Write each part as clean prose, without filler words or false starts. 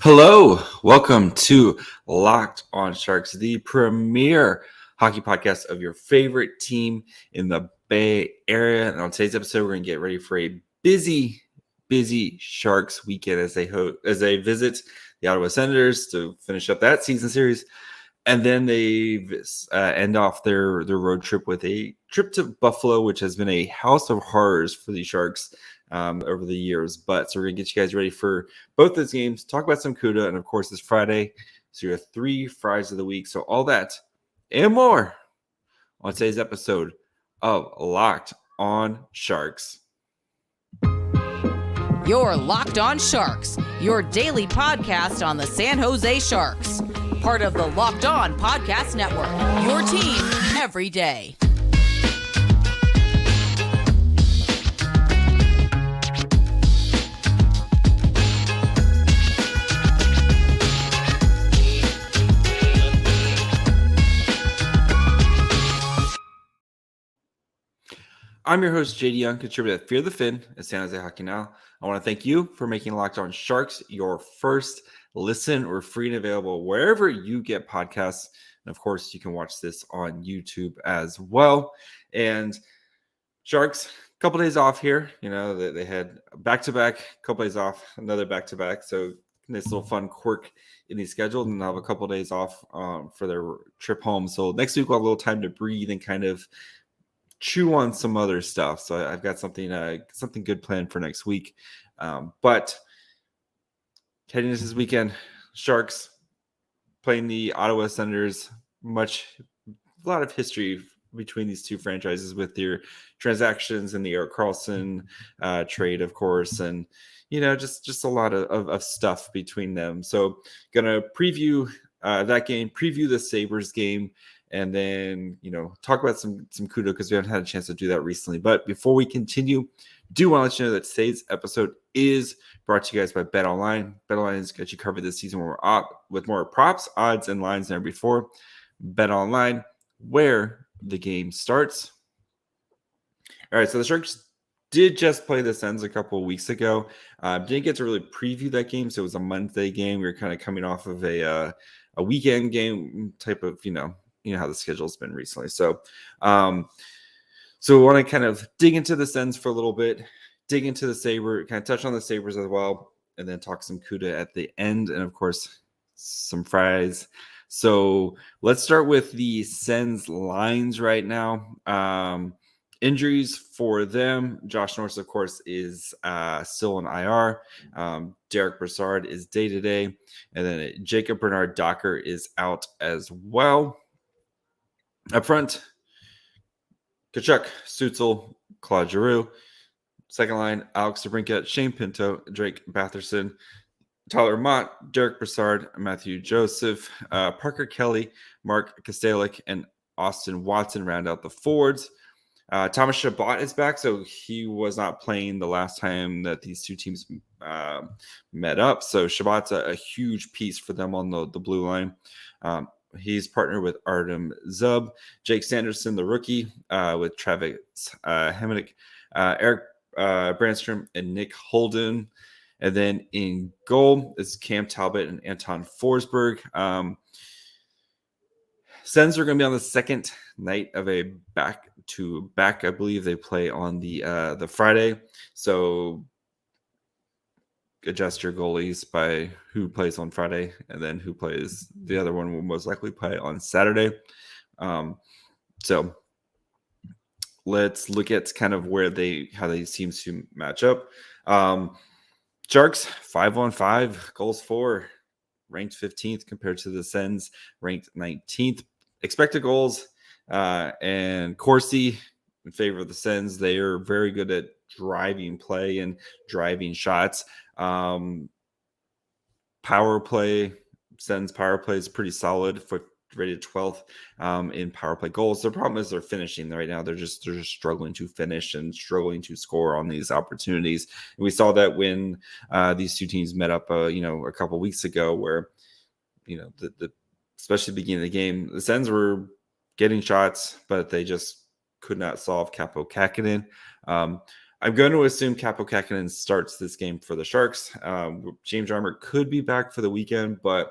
Hello, welcome to Locked on Sharks, the premier hockey podcast of your favorite team in the Bay Area. And on today's episode, we're going to get ready for a busy Sharks weekend as they visit the Ottawa Senators to finish up that season series, and then they end off their road trip with a trip to Buffalo, which has been a house of horrors for the Sharks over the years. But so we're going to get you guys ready for both those games, talk about some CUDA, and of course it's Friday, so you have 3 Fridays of the week. So all that and more on today's episode of Locked on Sharks. You're Locked on Sharks, your daily podcast on the San Jose Sharks. Part of the Locked On Podcast Network, your team every day. I'm your host, JD Young, contributor at Fear the Fin at San Jose Hockey Now. I want to thank you for making Locked on Sharks your first listen or free and available wherever you get podcasts. And of course, you can watch this on YouTube as well. And Sharks, a couple days off here. You know, they had back-to-back, a couple days off, another back-to-back. So nice little fun quirk in the schedule, and they'll have a couple days off for their trip home. So next week we'll have a little time to breathe and kind of chew on some other stuff. So I've got something good planned for next week. But heading into this weekend, Sharks playing the Ottawa Senators. A lot of history between these two franchises with their transactions and the Erik Karlsson trade, of course, and just a lot of stuff between them. So gonna preview that game, preview the Sabres game, and then, talk about some CUDA because we haven't had a chance to do that recently. But before we continue, do want to let you know that today's episode is brought to you guys by BetOnline. BetOnline has got you covered this season with more props, odds, and lines than ever before. BetOnline, where the game starts. All right, so the Sharks did just play the Sens a couple of weeks ago. Didn't get to really preview that game, so it was a Monday game. We were kind of coming off of a weekend game type of, you know how the schedule's been recently. So we want to kind of dig into the Sens for a little bit, dig into the Sabre, kind of touch on the Sabres as well, and then talk some CUDA at the end, and of course some fries. So let's start with the Sens lines right now. Injuries for them. Josh Norris, of course, is still on IR. Derek Brassard is day-to-day. And then Jacob Bernard Docker is out as well. Up front, Tkachuk, Stützle, Claude Giroux. Second line, Alex DeBrincat, Shane Pinto, Drake Batherson, Tyler Mott, Derek Brassard, Matthew Joseph, Parker Kelly, Mark Kastelic, and Austin Watson round out the forwards. Thomas Chabot is back, so he was not playing the last time that these two teams met up. So Chabot's a huge piece for them on the blue line. He's partnered with Artem Zub, Jake Sanderson, the rookie, with Travis Hamonic, Eric Brandstrom, and Nick Holden. And then in goal is Cam Talbot and Anton Forsberg. Sens are going to be on the second night of a back-to-back. I believe they play on the Friday. So adjust your goalies by who plays on Friday, and then who plays the other one will most likely play on Saturday. So let's look at kind of how they seem to match up. Sharks 5-on-5 goals for, ranked 15th compared to the Sens ranked 19th. Expected goals and Corsi in favor of the Sens. They are very good at driving play and driving shots. Power play, Sens power play is pretty solid, for rated 12th in power play goals. Their problem is they're finishing right now. They're just struggling to finish and struggling to score on these opportunities. And we saw that when these two teams met up, a couple weeks ago, where especially the beginning of the game, the Sens were getting shots, but they just could not solve Kaapo Kahkonen. I'm going to assume Kaapo Kahkonen starts this game for the Sharks. James Reimer could be back for the weekend, but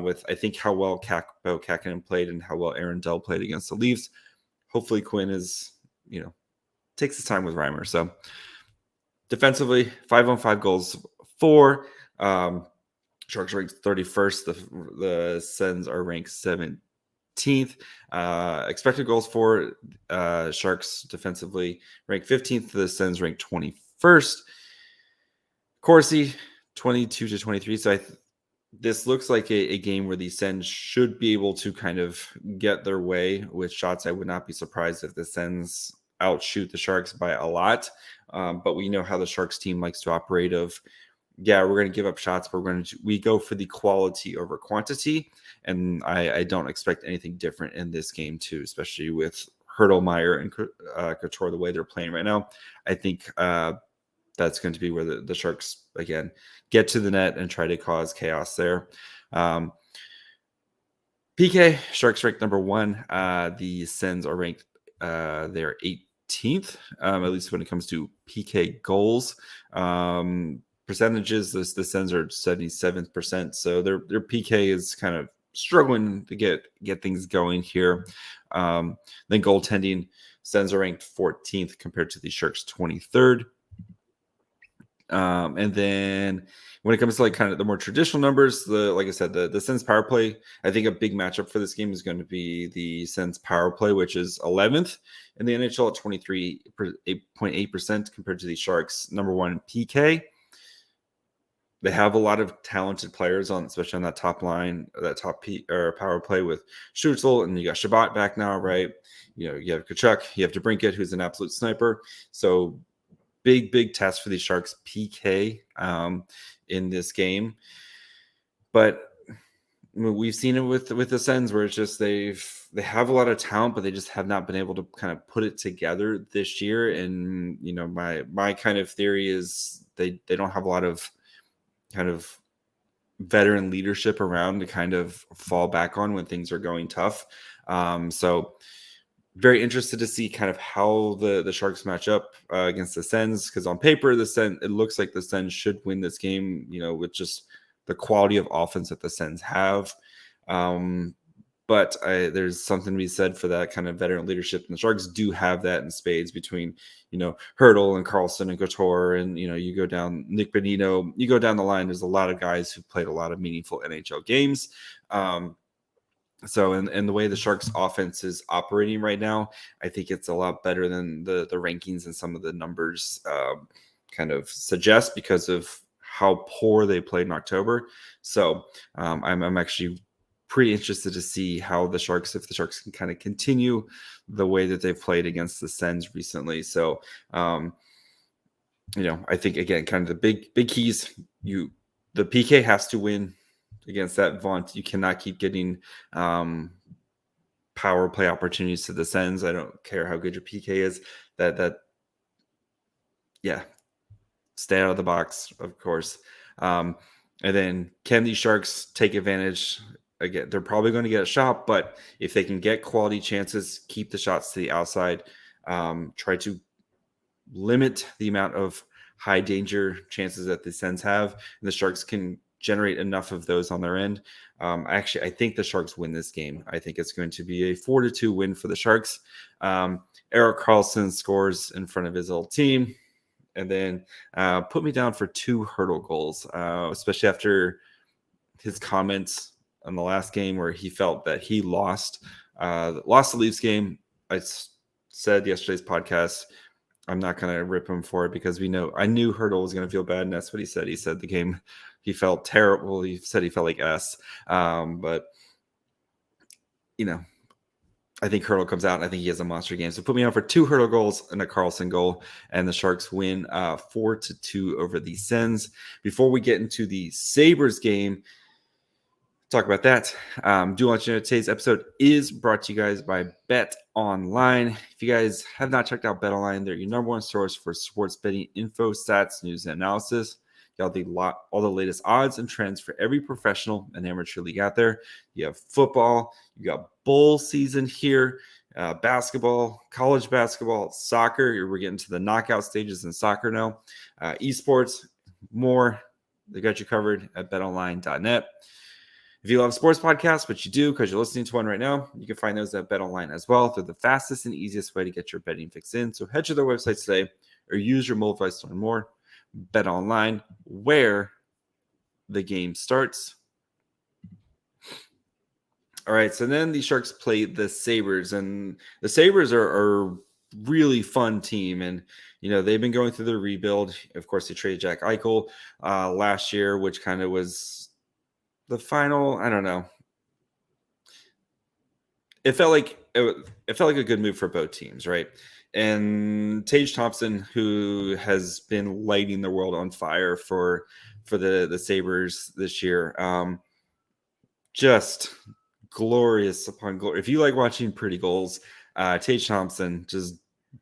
with I think how well Kaapo Kahkonen played and how well Aaron Dell played against the Leafs, hopefully Quinn is, takes his time with Reimer. So defensively, 5-on-5 goals for. Sharks ranked 31st. The Sens are ranked 17th. Expected goals for Sharks defensively ranked 15th. The Sens ranked 21st. Corsi 22-23. So this looks like a game where the Sens should be able to kind of get their way with shots. I would not be surprised if the Sens outshoot the Sharks by a lot. But we know how the Sharks team likes to operate we're going to give up shots, but we go for the quality over quantity. And I don't expect anything different in this game too, especially with Hertl, Meier, and Couture the way they're playing right now. I think that's going to be where the Sharks, again, get to the net and try to cause chaos there. PK, Sharks ranked number 1. The Sens are ranked, they're 18th, at least when it comes to PK goals. Percentages, the Sens are 77%, so their PK is kind of struggling to get things going here. Then goaltending, Sens are ranked 14th compared to the Sharks 23rd. And then when it comes to like kind of the more traditional numbers, like I said, the Sens power play, I think a big matchup for this game is going to be the Sens power play, which is 11th in the NHL at 23.8% compared to the Sharks number 1 PK. They have a lot of talented players on, especially on that top line, that top power play with Stützle, and you got Chabot back now, right? You have Tkachuk, you have DeBrincat, who's an absolute sniper. So big test for the Sharks PK in this game. But we've seen it with the Sens where it's just they have a lot of talent, but they just have not been able to kind of put it together this year. And my kind of theory is they don't have a lot of kind of veteran leadership around to kind of fall back on when things are going tough. So very interested to see kind of how the Sharks match up against the Sens, because on paper it looks like the Sens should win this game, with just the quality of offense that the Sens have. But there's something to be said for that kind of veteran leadership, and the Sharks do have that in spades between, Hertl and Karlsson and Couture, and you go down Nick Bonino, you go down the line. There's a lot of guys who played a lot of meaningful NHL games. So, and the way the Sharks offense is operating right now, I think it's a lot better than the rankings and some of the numbers kind of suggest, because of how poor they played in October. So I'm actually pretty interested to see how if the Sharks can kind of continue the way that they've played against the Sens recently. So, I think, again, kind of the big keys, the PK has to win against that Vaunt. You cannot keep getting power play opportunities to the Sens. I don't care how good your PK is. Stay out of the box, of course. And then can these Sharks take advantage? Again, they're probably going to get a shot, but if they can get quality chances, keep the shots to the outside, try to limit the amount of high danger chances that the Sens have, and the Sharks can generate enough of those on their end. I think the Sharks win this game. I think it's going to be a 4-2 win for the Sharks. Erik Karlsson scores in front of his old team. And then put me down for 2 Hertl goals, especially after his comments on the last game where he felt that he lost the Leafs game. I said yesterday's podcast, I'm not going to rip him for it, because I knew Hertl was going to feel bad, and that's what he said. He said the game, he felt terrible. He said he felt like S. But, I think Hertl comes out, and I think he has a monster game. So put me on for 2 Hertl goals and a Karlsson goal, and the Sharks win 4-2 over the Sens. Before we get into the Sabres game, talk about that. Do want you to know today's episode is brought to you guys by Bet Online. If you guys have not checked out Bet Online, they're your number one source for sports betting info, stats, news, and analysis. You got all the latest odds and trends for every professional and amateur league out there. You have football, you got bowl season here, basketball, college basketball, soccer. We're getting to the knockout stages in soccer now. Esports, more. They got you covered at betonline.net. If you love sports podcasts, which you do because you're listening to one right now, you can find those at BetOnline as well. They're the fastest and easiest way to get your betting fix in. So head to their website today or use your mobile device to learn more. BetOnline, where the game starts. All right, so then the Sharks played the Sabres, and the Sabres are a really fun team, and they've been going through the rebuild. Of course, they traded Jack Eichel last year, which kind of was the final. I don't know. It felt like a good move for both teams, right? And Tage Thompson, who has been lighting the world on fire for the Sabres this year, just glorious upon glory. If you like watching pretty goals, Tage Thompson just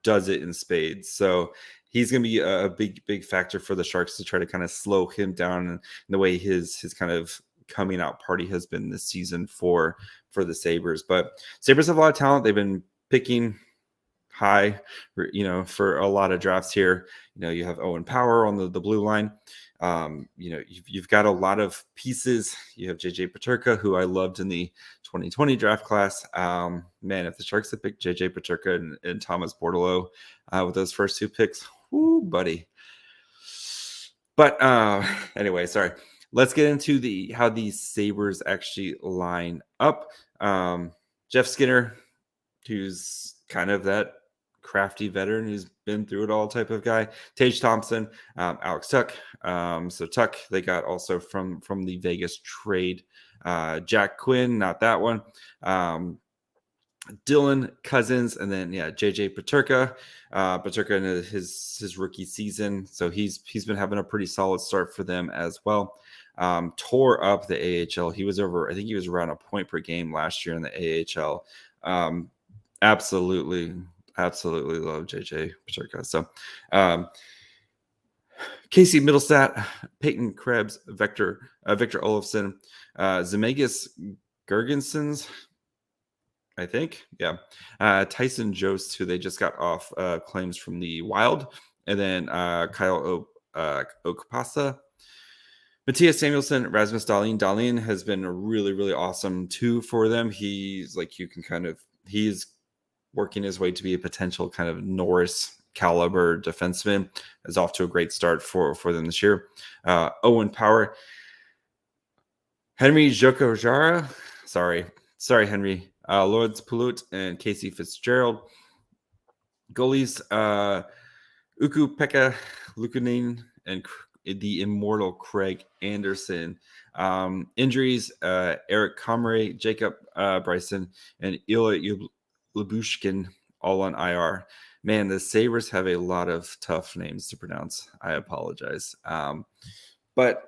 does it in spades. So he's going to be a big factor for the Sharks to try to kind of slow him down in the way his kind of coming out party has been this season for the Sabres. But Sabres have a lot of talent. They've been picking high, for a lot of drafts here. You have Owen Power on the blue line. You've got a lot of pieces. You have JJ Peterka, who I loved in the 2020 draft class. Man, if the Sharks had picked JJ Peterka and Thomas Bordeleau with those first two picks, whoo, buddy. But anyway, sorry. Let's get into how these Sabres actually line up. Jeff Skinner, who's kind of that crafty veteran who's been through it all type of guy. Tage Thompson, Alex Tuch. So Tuch, they got also from the Vegas trade. Jack Quinn, not that one. Dylan Cousins, and then JJ Peterka. Peterka in his rookie season, so he's been having a pretty solid start for them as well. Tore up the AHL. He was I think he was around a point per game last year in the AHL. Absolutely love JJ Peterka. So Casey Middlestat, Peyton Krebs, Victor Olofsson, Zemegas Gergensons, I think. Yeah. Tyson Jost, who they just got off claims from the Wild. And then Kyle Okpasa. Matthias Samuelsson, Rasmus Dahlin. Dahlin has been really, really awesome too for them. He's he's working his way to be a potential kind of Norris caliber defenseman. Is off to a great start for them this year. Owen Power. Henry Jokojara. Sorry, Henry. Lawrence Poulut and Casey Fitzgerald. Goalies, Ukko-Pekka Luukkonen and the immortal Craig Anderson. Injuries, Eric Comrie, Jacob Bryson, and Ilya Lyubushkin all on IR. Man, the Sabres have a lot of tough names to pronounce. I apologize. But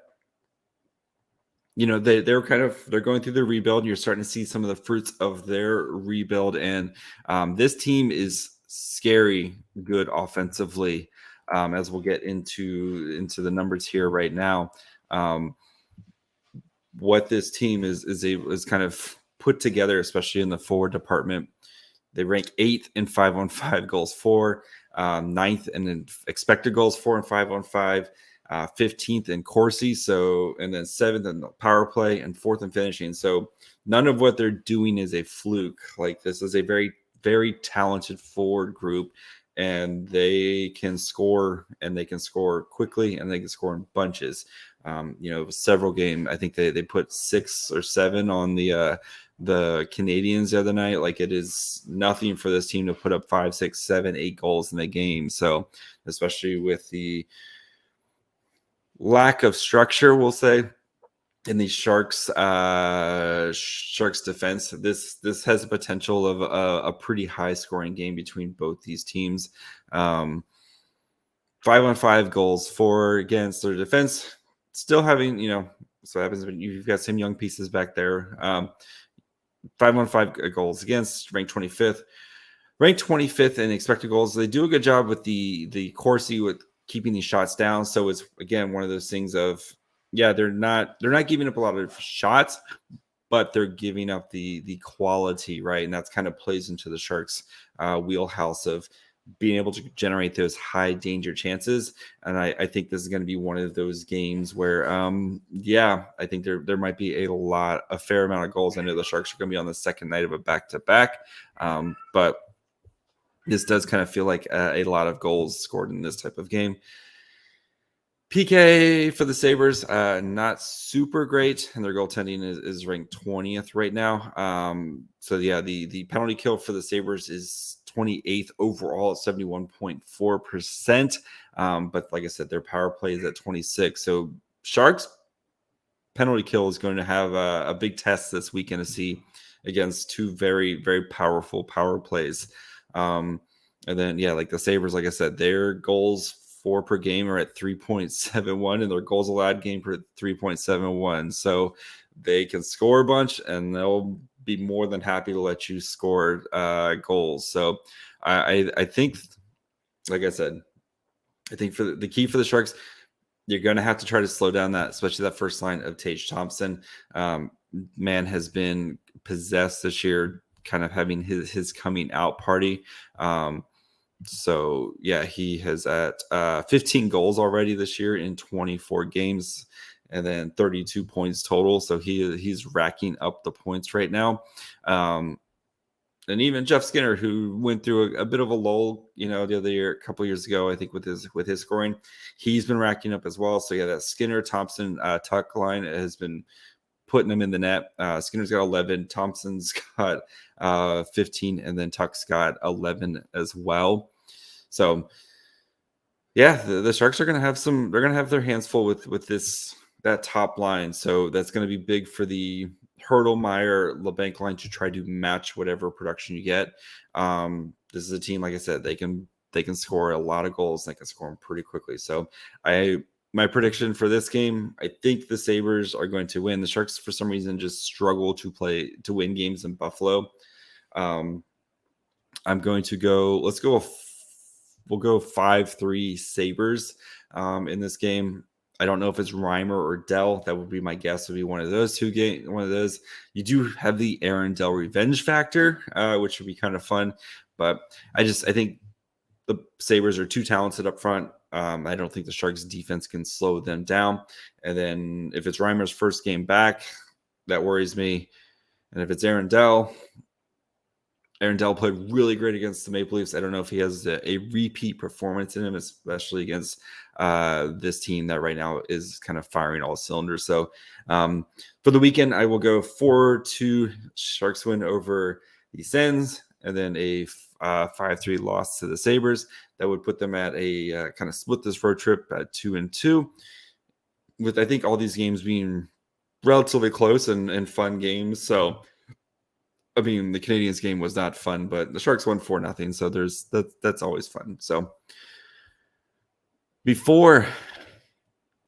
they're going through the rebuild, and you're starting to see some of the fruits of their rebuild. And this team is scary good offensively, as we'll get into the numbers here right now. What this team is kind of put together, especially in the forward department. They rank 8th in 5-on-5 goals for, 9th in expected goals for and 5-on-5. 15th in Corsi, and then 7th in the power play and 4th in finishing. So none of what they're doing is a fluke. Like, this is a very, very talented forward group, and they can score, and they can score quickly, and they can score in bunches. Several games. I think they put 6 or 7 on the Canadians the other night. Like, it is nothing for this team to put up 5, 6, 7, 8 goals in the game. So especially with the lack of structure, we'll say, in the Sharks defense, this has the potential of a pretty high scoring game between both these teams. 5-on-5 goals for against their defense, still having, so happens when you've got some young pieces back there. 5-on-5 goals against, ranked 25th in expected goals. They do a good job with the Corsi with keeping these shots down. So it's, again, one of those things of, they're not giving up a lot of shots, but they're giving up the quality, right? And that's kind of plays into the Sharks' wheelhouse of being able to generate those high danger chances. And I think this is going to be one of those games where, I think there might be a fair amount of goals. I know the Sharks are going to be on the second night of a back-to-back, but this does kind of feel like a lot of goals scored in this type of game. PK for the Sabres, not super great, and their goaltending is ranked 20th right now. The penalty kill for the Sabres is 28th overall at 71.4%. But like I said, their power play is at 26. So Sharks penalty kill is going to have a big test this weekend to see against two very, very powerful power plays. And then, like the Sabres, like I said, their goals for per game are at 3.71 and their goals allowed game per 3.71. So they can score a bunch and they'll be more than happy to let you score goals. So I think, like I said, I think for the key for the Sharks, you're going to have to try to slow down that, especially that first line of Tage Thompson. Man has been possessed this year, kind of having his coming out party. He has at 15 goals already this year in 24 games and then 32 points total. So he's racking up the points right now. And even Jeff Skinner, who went through a bit of a lull, the other year, a couple years ago, I think with his scoring, he's been racking up as well. So that Skinner, Thompson, Tuck line has been putting them in the net. Skinner's got 11, Thompson's got 15, and then Tuck's got 11 as well. So, the Sharks are going to have they're going to have their hands full with that top line. So that's going to be big for the Hertl, Meier, Labanc line to try to match whatever production you get. This is a team, like I said, they can score a lot of goals. They can score them pretty quickly. So my prediction for this game, I think the Sabres are going to win. The Sharks, for some reason, just struggle to win games in Buffalo. I'm going to go. We'll go 5-3 Sabres in this game. I don't know if it's Reimer or Dell. That would be my guess. Would be one of those two games. One of those. You do have the Aaron Dell revenge factor, which would be kind of fun. But I think the Sabres are too talented up front. I don't think the Sharks defense can slow them down. And then if it's Reimer's first game back, that worries me. And if it's Aaron Dell played really great against the Maple Leafs. I don't know if he has a repeat performance in him, especially against this team that right now is kind of firing all cylinders. So for the weekend, I will go 4-2 Sharks win over the Sens, and then a 5-3 loss to the Sabres. That would put them at a kind of split this road trip at 2-2, with I think all these games being relatively close and fun games. So I mean, the Canadiens game was not fun, but the Sharks won 4-0. So that's always fun. So before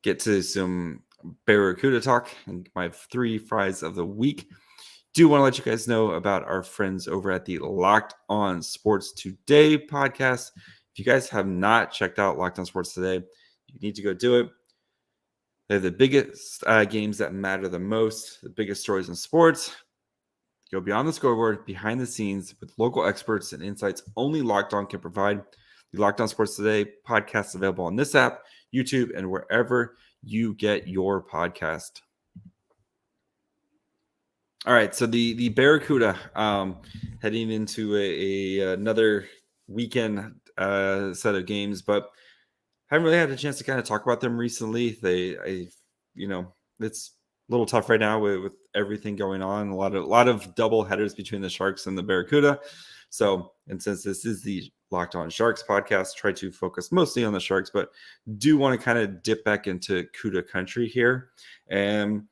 get to some Barracuda talk and my 3 fries of the week, do want to let you guys know about our friends over at the Locked On Sports Today podcast. If you guys have not checked out Locked On Sports Today, you need to go do it. They're the biggest games that matter the most, the biggest stories in sports. Go beyond the scoreboard, behind the scenes with local experts and insights only Locked On can provide. The Locked On Sports Today podcast is available on this app, YouTube, and wherever you get your podcast. All right, so the Barracuda heading into another weekend set of games, but haven't really had a chance to kind of talk about them recently. It's a little tough right now with everything going on. A lot of double headers between the Sharks and the Barracuda. So, and since this is the Locked On Sharks podcast, try to focus mostly on the Sharks, but do want to kind of dip back into Cuda country here. And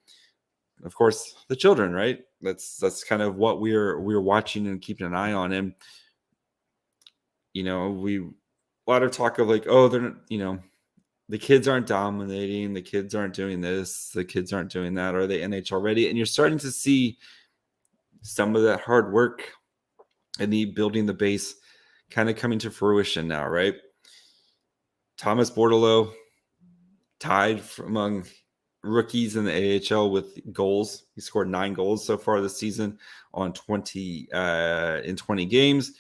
of course, the children, right? That's kind of what we're watching and keeping an eye on. And a lot of talk of like, oh, they're the kids aren't dominating, the kids aren't doing this, the kids aren't doing that. Are they NHL ready? And you're starting to see some of that hard work and the building the base kind of coming to fruition now, right? Thomas Bordeleau tied among rookies in the AHL with goals. He scored 9 goals so far this season on 20 games.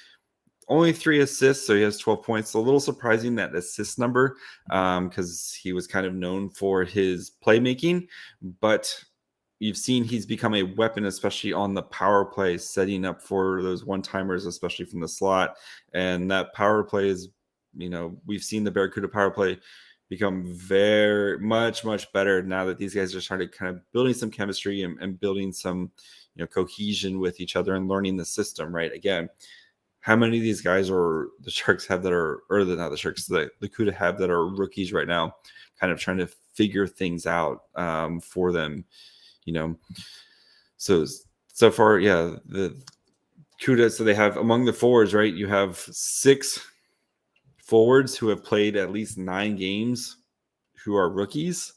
Only 3 assists, so he has 12 points. A little surprising, that assist number, because he was kind of known for his playmaking, but you've seen he's become a weapon, especially on the power play, setting up for those one-timers, especially from the slot. And that power play is, we've seen the Barracuda power play become very much better now that these guys are starting kind of building some chemistry and building some cohesion with each other and learning the system. Right, again, how many of these guys are the Sharks have that are, or not the Sharks, the Cuda have that are rookies right now, kind of trying to figure things out for them, so far, yeah, the Cuda, so they have among the forwards, right, you have 6 forwards who have played at least 9 games who are rookies,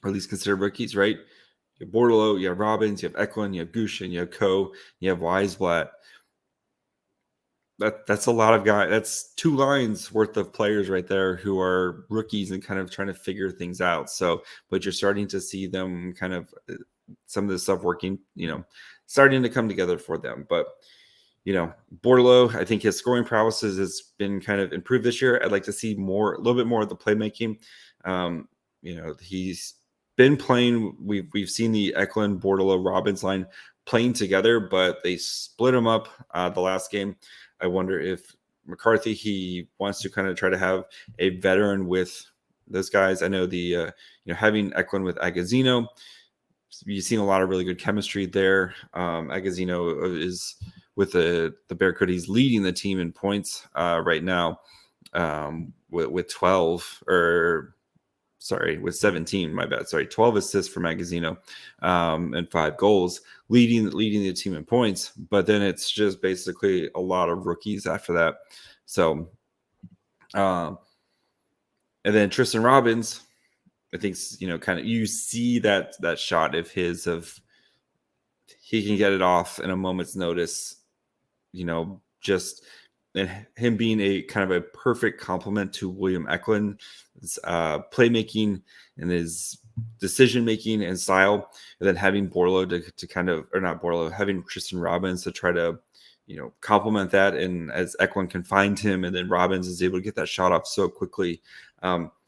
or at least considered rookies, right? You have Bordeleau, you have Robins, you have Eklund, you have Gushchin, you have Ko, you have Weisblatt. That's a lot of guys. That's 2 lines worth of players right there who are rookies and kind of trying to figure things out. So, but you're starting to see them kind of some of this stuff working, starting to come together for them. But, Bordeleau, I think his scoring prowess has been kind of improved this year. I'd like to see a little bit more of the playmaking. He's been playing. We've seen the Eklund, Bordeleau, Robins line playing together, but they split them up the last game. I wonder if McCarthy, he wants to kind of try to have a veteran with those guys. I know having Eklund with Agazino, you've seen a lot of really good chemistry there. Agazino is with the Barracuda. He's leading the team in points right now with 12 with 17, my bad. 12 assists for Magazino and 5 goals, leading the team in points. But then it's just basically a lot of rookies after that. So, and then Tristen Robins, I think, kind of you see that shot of his he can get it off in a moment's notice, just. And him being a kind of a perfect complement to William Eklund's playmaking and his decision-making and style, and then having Bordeleau to kind of, or not Bordeleau, having Tristen Robins to try to, complement that. And as Eklund can find him, and then Robins is able to get that shot off so quickly.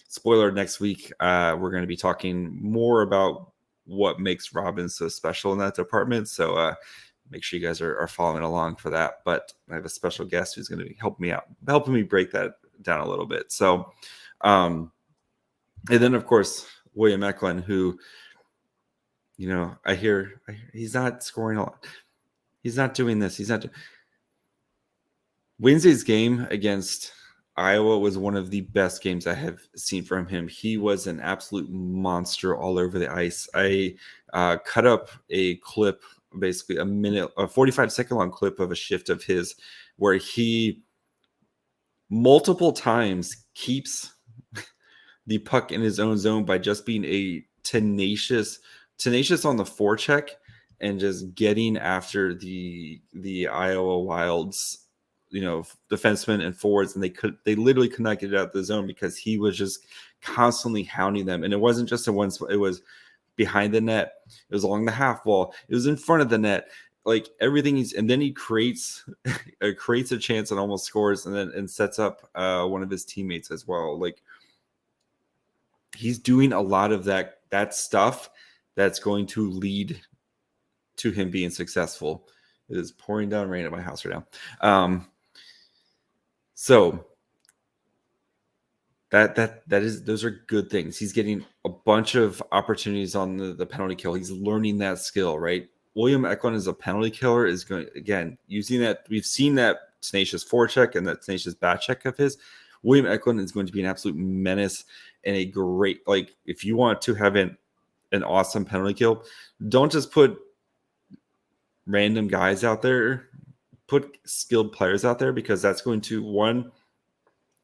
Spoiler, next week, we're going to be talking more about what makes Robins so special in that department. So, make sure you guys are following along for that. But I have a special guest who's going to be helping me break that down a little bit. So, and then of course, William Eklund, who, I hear he's not scoring a lot. He's not doing this. Wednesday's game against Iowa was one of the best games I have seen from him. He was an absolute monster all over the ice. I cut up a clip, basically a 45-second long clip of a shift of his where he multiple times keeps the puck in his own zone by just being a tenacious on the forecheck and just getting after the Iowa Wild's defensemen and forwards, and they literally could not get it out of the zone because he was just constantly hounding them. And it wasn't just it was behind the net, it was along the half wall, it was in front of the net, like everything. And then he creates a chance and almost scores, and sets up one of his teammates as well. Like, he's doing a lot of that stuff that's going to lead to him being successful. It is pouring down rain at my house right now. So those are good things. He's getting a bunch of opportunities on the penalty kill. He's learning that skill, right? William Eklund as a penalty killer is going, again, using that. We've seen that tenacious forecheck and that tenacious back check of his. William Eklund is going to be an absolute menace and a great, like, if you want to have an awesome penalty kill, don't just put random guys out there. Put skilled players out there, because that's going to, one,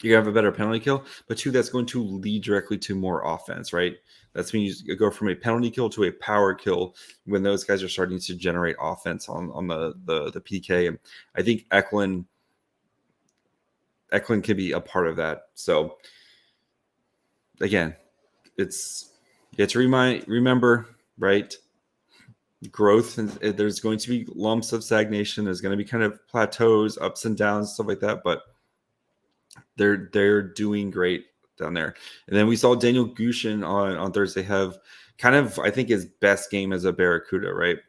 you have a better penalty kill, but 2, that's going to lead directly to more offense, right? That's when you go from a penalty kill to a power kill when those guys are starting to generate offense on the PK. And I think Eklund can be a part of that. So again, it's you have to remember, right? Growth, and there's going to be lumps of stagnation. There's going to be kind of plateaus, ups and downs, stuff like that. But they're doing great down there. And then we saw Daniil Gushchin on Thursday have kind of, I think, his best game as a Barracuda, right?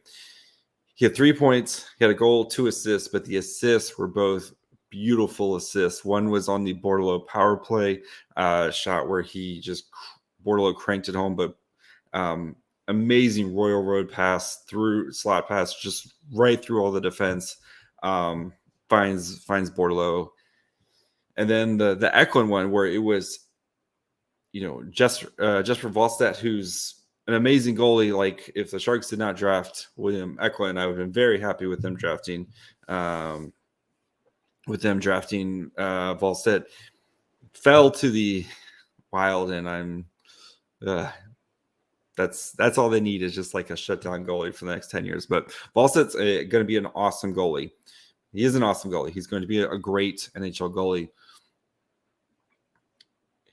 He had 3 points, he had a goal, 2 assists, but the assists were both beautiful assists. One was on the Bordeleau power play shot where Bordeleau cranked it home, but amazing Royal Road pass slot pass, just right through all the defense. Finds Bordeleau. And then the Eklund one where it was, Jesper Wallstedt, who's an amazing goalie. Like, if the Sharks did not draft William Eklund, I would have been very happy with them drafting Wallstedt. Fell to the Wild, and that's all they need is just like a shutdown goalie for the next 10 years. But Wallstedt's going to be an awesome goalie. He is an awesome goalie. He's going to be a great NHL goalie.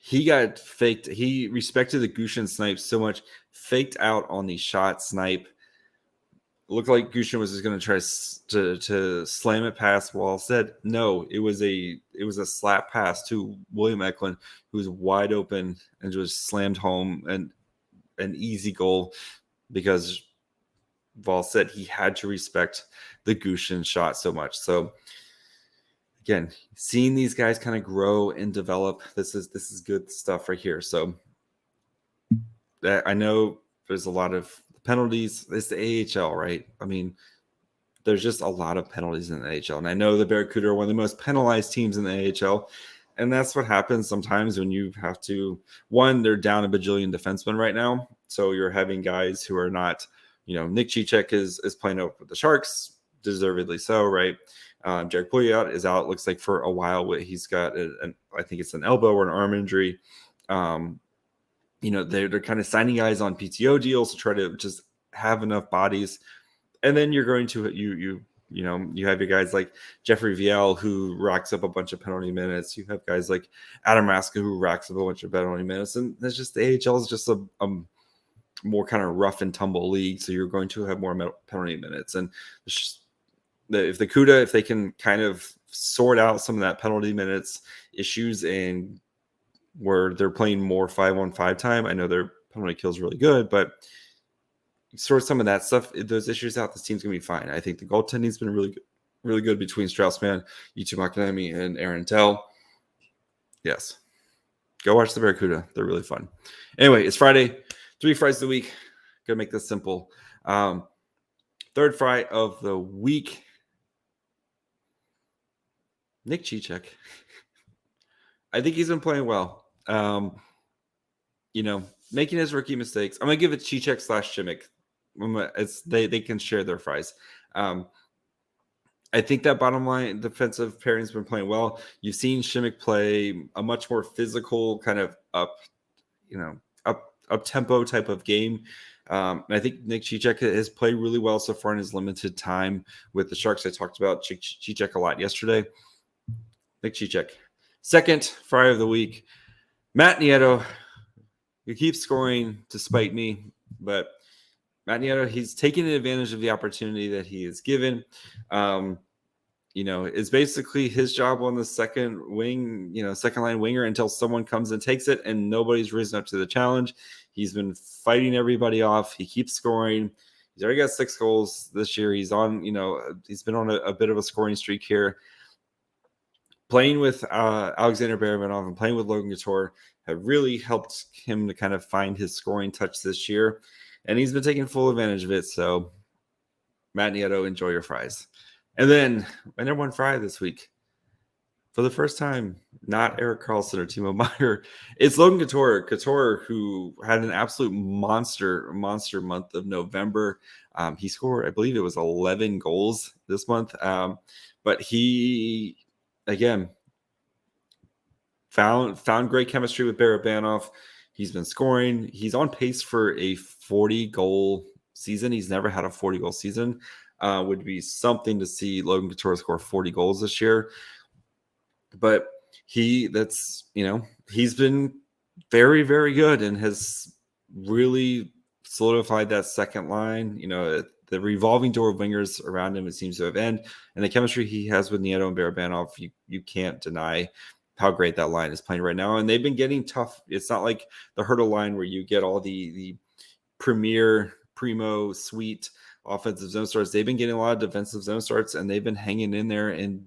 He got faked. He respected the Gushchin snipe so much, faked out on the shot snipe. Looked like Gushchin was just going to try to slam it past Wallstedt. No, it was a slap pass to William Eklund, who was wide open and just slammed home and an easy goal because Wallstedt, he had to respect the Gushchin shot so much. So again, seeing these guys kind of grow and develop, this is good stuff right here. So I know there's a lot of penalties. It's the AHL, right? I mean, there's just a lot of penalties in the AHL. And I know the Barracuda are one of the most penalized teams in the AHL. And that's what happens sometimes when you have to, they're down a bajillion defensemen right now. So you're having guys who are not, Nick Cicek is playing up with the Sharks, deservedly so, right? Jared Pouliot is out, looks like, for a while. He's got, I think it's an elbow or an arm injury. They're kind of signing guys on PTO deals to try to just have enough bodies. And then you're going to, you have your guys like Jeffrey Viel, who racks up a bunch of penalty minutes. You have guys like Adam Raska, who racks up a bunch of penalty minutes. And that's just, the AHL is just a more kind of rough and tumble league. So you're going to have more penalty minutes. And it's just, if the CUDA, if they can kind of sort out some of that penalty minutes issues and where they're playing more 5-on-5 time, I know their penalty kill is really good, but sort some of that stuff, those issues out, this team's gonna be fine. I think the goaltending's been really good between Straussman, Eetu Makiniemi, and Aaron Dell. Yes, go watch the Barracuda; they're really fun. Anyway, it's Friday, 3 Fridays of the week. Gonna make this simple. Third Friday of the week. Nick Cicek. I think he's been playing well. Making his rookie mistakes. I'm gonna give it Cicek / Shimmick. They can share their fries. I think that bottom line defensive pairing's been playing well. You've seen Shimmick play a much more physical, kind of up tempo type of game. And I think Nick Cicek has played really well so far in his limited time with the Sharks. I talked about Cicek a lot yesterday. Nick Cicek. Second Friday of the week, Matt Nieto. He keeps scoring despite me, but Matt Nieto, he's taking advantage of the opportunity that he is given. It's basically his job on the second wing, second line winger until someone comes and takes it, and nobody's risen up to the challenge. He's been fighting everybody off. He keeps scoring. He's already got 6 goals this year. He's on, he's been on a bit of a scoring streak here. Playing with Alexander Barabanov and playing with Logan Couture have really helped him to kind of find his scoring touch this year. And he's been taking full advantage of it. So, Matt Nieto, enjoy your fries. And then, my number 1 fry this week, for the first time, not Erik Karlsson or Timo Meier, it's Logan Couture. Couture, who had an absolute monster month of November. He scored, I believe it was 11 goals this month. But he, again, found great chemistry with Barabanov. He's been scoring. He's on pace for a 40-goal season. He's never had a 40-goal season. Would be something to see Logan Couture score 40 goals this year. But he's been very, very good and has really solidified that second line. The revolving door of wingers around him, it seems to have ended. And the chemistry he has with Nieto and Barabanov, you can't deny how great that line is playing right now. And they've been getting tough. It's not like the Hertl line where you get all the primo, sweet offensive zone starts. They've been getting a lot of defensive zone starts, and they've been hanging in there and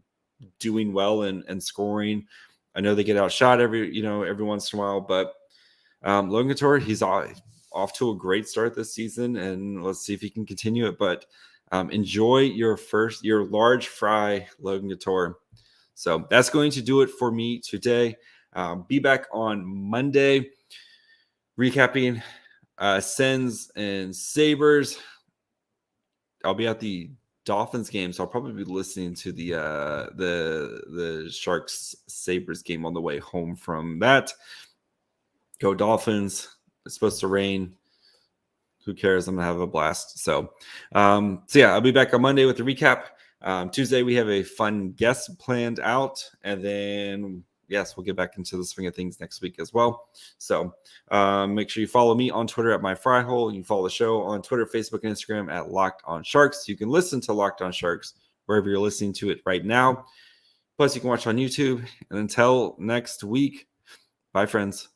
doing well and scoring. I know they get outshot every once in a while, but Logan Couture, he's off to a great start this season, and let's see if he can continue it. But enjoy your large fry, Logan Couture. So that's going to do it for me today. Be back on Monday, recapping Sens and Sabres. I'll be at the Dolphins game, so I'll probably be listening to the Sharks Sabres game on the way home from that. Go Dolphins. It's supposed to rain. Who cares? I'm gonna have a blast. So yeah, I'll be back on Monday with the recap. Tuesday we have a fun guest planned out, and then yes, we'll get back into the swing of things next week as well. So make sure you follow me on Twitter at myfryhole. You can follow the show on Twitter, Facebook, and Instagram at Locked On Sharks. You can listen to Locked On Sharks wherever you're listening to it right now. Plus, you can watch on YouTube. And until next week, bye, friends.